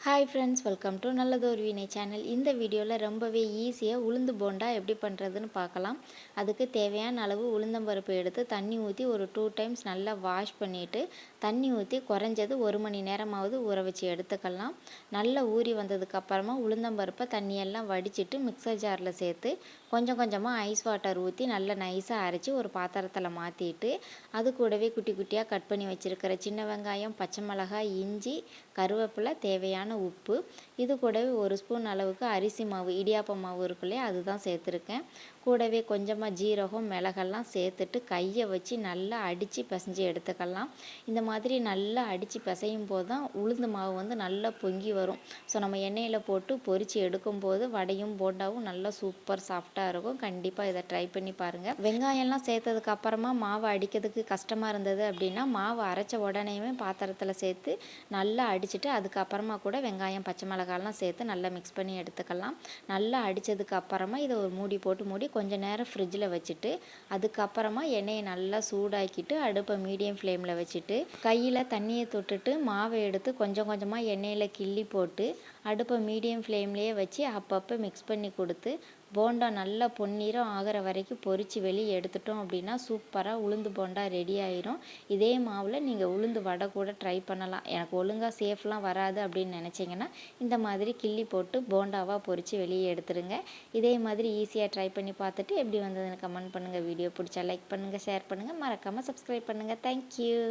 Hi friends, welcome to நல்லதொரு வினை channel. இந்த வீடியோவில் ரொம்பவே ஈஸியாக உளுந்து போண்டா எப்படி பண்ணுறதுன்னு பார்க்கலாம். அதுக்கு தேவையான அளவு உளுந்தம்பருப்பு எடுத்து தண்ணி ஊற்றி ஒரு 2 டைம்ஸ் நல்லா வாஷ் பண்ணிவிட்டு தண்ணி ஊற்றி குறைஞ்சது 1 மணி நேரமாவது ஊற வச்சு எடுத்துக்கலாம். நல்லா ஊறி வந்ததுக்கப்புறமா உளுந்தம்பருப்பை தண்ணியெல்லாம் வடிச்சிட்டு மிக்சர் ஜாரில் சேர்த்து கொஞ்சம் கொஞ்சமாக ஐஸ் வாட்டர் ஊற்றி நல்லா நைஸாக அரைச்சி ஒரு பாத்திரத்தில் மாற்றிட்டு அது கூடவே குட்டி குட்டியாக கட் பண்ணி வச்சுருக்கிற சின்ன வெங்காயம், பச்சை மிளகாய், இஞ்சி, கருவேப்பிலை, தேவையான உப்பு, இது கூடவே 1 ஸ்பூன் அளவுக்கு அரிசி மாவு, இடியாப்ப மாவு இருக்கு இல்லையா, அதுதான் சேர்த்துருக்கேன். கூடவே கொஞ்சமாக ஜீரகம், மிளகெல்லாம் சேர்த்துட்டு கையை வச்சு நல்லா அடித்து பிசைஞ்சு எடுத்துக்கலாம். இந்த மாதிரி நல்லா அடித்து பிசையும் போது தான் உளுந்து மாவு வந்து நல்லா பொங்கி வரும். ஸோ நம்ம எண்ணெயில் போட்டு பொரித்து எடுக்கும்போது வடையும் போண்டாவும் நல்லா சூப்பர் சாஃப்டாக இருக்கும். கண்டிப்பாக இதை ட்ரை பண்ணி பாருங்கள். வெங்காயம்லாம் சேர்த்ததுக்கு அப்புறமா மாவு அடிக்கிறதுக்கு கஷ்டமாக இருந்தது அப்படின்னா மாவு அரைச்ச உடனேயுமே பாத்திரத்தில் சேர்த்து நல்லா அடிச்சுட்டு அதுக்கப்புறமா கூட வெங்காயம், பச்சை மிளகாய்லாம் சேர்த்து நல்லா மிக்ஸ் பண்ணி எடுத்துக்கலாம். நல்லா அடித்ததுக்கு அப்புறமா இதை ஒரு மூடி போட்டு மூடி கொஞ்சம் நேரம் ஃப்ரிட்ஜில் வச்சுட்டு அதுக்கப்புறமா எண்ணெயை நல்லா சூடாக்கிட்டு அடுப்பை மீடியம் ஃப்ளேமில் வச்சுட்டு கையில் தண்ணியை தொட்டுட்டு மாவை எடுத்து கொஞ்சம் கொஞ்சமாக எண்ணெயில் கிள்ளி போட்டு அடுப்பை மீடியம் ஃப்ளேம்லேயே வச்சு அப்பப்போ மிக்ஸ் பண்ணி கொடுத்து போண்டா நல்லா பொன்னிறம் ஆகிற வரைக்கும் பொரித்து வெளியே எடுத்துட்டோம் அப்படின்னா சூப்பராக உளுந்து போண்டா ரெடி ஆயிரும். இதே மாவில் நீங்கள் உளுந்து வடை கூட ட்ரை பண்ணலாம். எனக்கு ஒழுங்காக சேஃப்லாம் வராது அப்படின்னு நினச்சிங்கன்னா இந்த மாதிரி கிள்ளி போட்டு போண்டாவாக பொரித்து வெளியே எடுத்துருங்க. இதே மாதிரி ஈஸியாக ட்ரை பண்ணி பார்த்துட்டு எப்படி வந்ததுன்னு கமெண்ட் பண்ணுங்கள். வீடியோ பிடிச்சா லைக் பண்ணுங்கள், ஷேர் பண்ணுங்கள், மறக்காமல் சப்ஸ்கிரைப் பண்ணுங்கள். தேங்க்யூ.